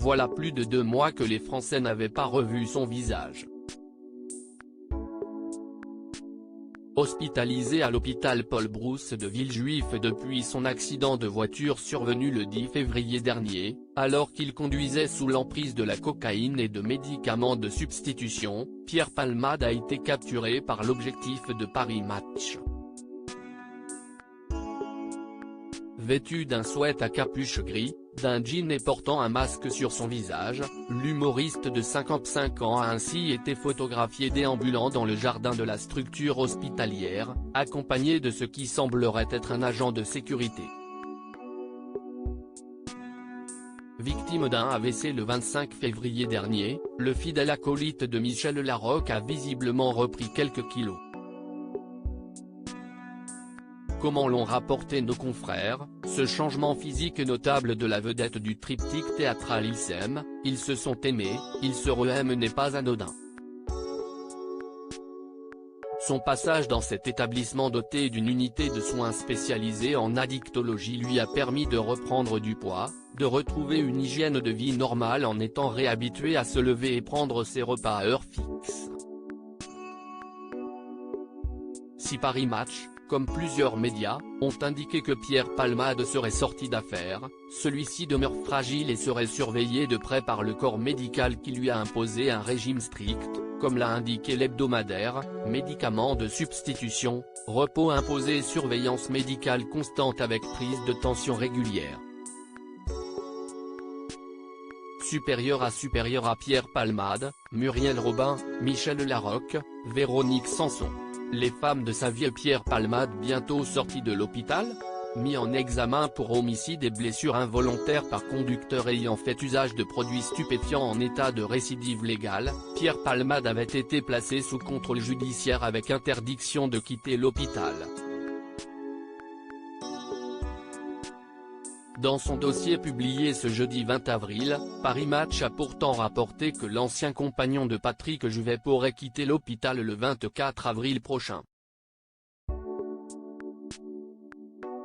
Voilà plus de 2 mois que les Français n'avaient pas revu son visage. Hospitalisé à l'hôpital Paul Brousse de Villejuif depuis son accident de voiture survenu le 10 février dernier, alors qu'il conduisait sous l'emprise de la cocaïne et de médicaments de substitution, Pierre Palmade a été capturé par l'Objectif de Paris Match. Vêtu d'un sweat à capuche gris, d'un jean et portant un masque sur son visage, l'humoriste de 55 ans a ainsi été photographié déambulant dans le jardin de la structure hospitalière, accompagné de ce qui semblerait être un agent de sécurité. Victime d'un AVC le 25 février dernier, le fidèle acolyte de Michel Larocque a visiblement repris quelques kilos. Comment l'ont rapporté nos confrères, ce changement physique notable de la vedette du triptyque théâtral Ils s'aiment, ils se sont aimés, ils se re-aiment n'est pas anodin. Son passage dans cet établissement doté d'une unité de soins spécialisée en addictologie lui a permis de reprendre du poids, de retrouver une hygiène de vie normale en étant réhabitué à se lever et prendre ses repas à heure fixe. Si Paris Match, comme plusieurs médias, ont indiqué que Pierre Palmade serait sorti d'affaire, celui-ci demeure fragile et serait surveillé de près par le corps médical qui lui a imposé un régime strict, comme l'a indiqué l'hebdomadaire, médicaments de substitution, repos imposé et surveillance médicale constante avec prise de tension régulière. Supérieur à Pierre Palmade, Muriel Robin, Michel Larocque, Véronique Sanson. Les femmes de sa vie. Pierre Palmade bientôt sorti de l'hôpital ? Mis en examen pour homicide et blessure involontaire par conducteur ayant fait usage de produits stupéfiants en état de récidive légale, Pierre Palmade avait été placé sous contrôle judiciaire avec interdiction de quitter l'hôpital. Dans son dossier publié ce jeudi 20 avril, Paris Match a pourtant rapporté que l'ancien compagnon de Patrick Juvet pourrait quitter l'hôpital le 24 avril prochain.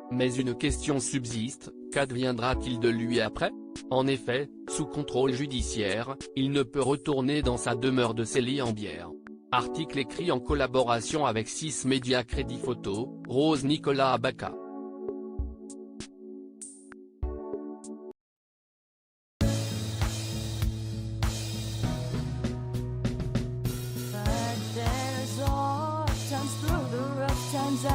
Mais une question subsiste, qu'adviendra-t-il de lui après ? En effet, sous contrôle judiciaire, il ne peut retourner dans sa demeure de Célie-en-Bière. Article écrit en collaboration avec 6 médias Crédit Photo, Rose Nicolas Abaca. Through the rough times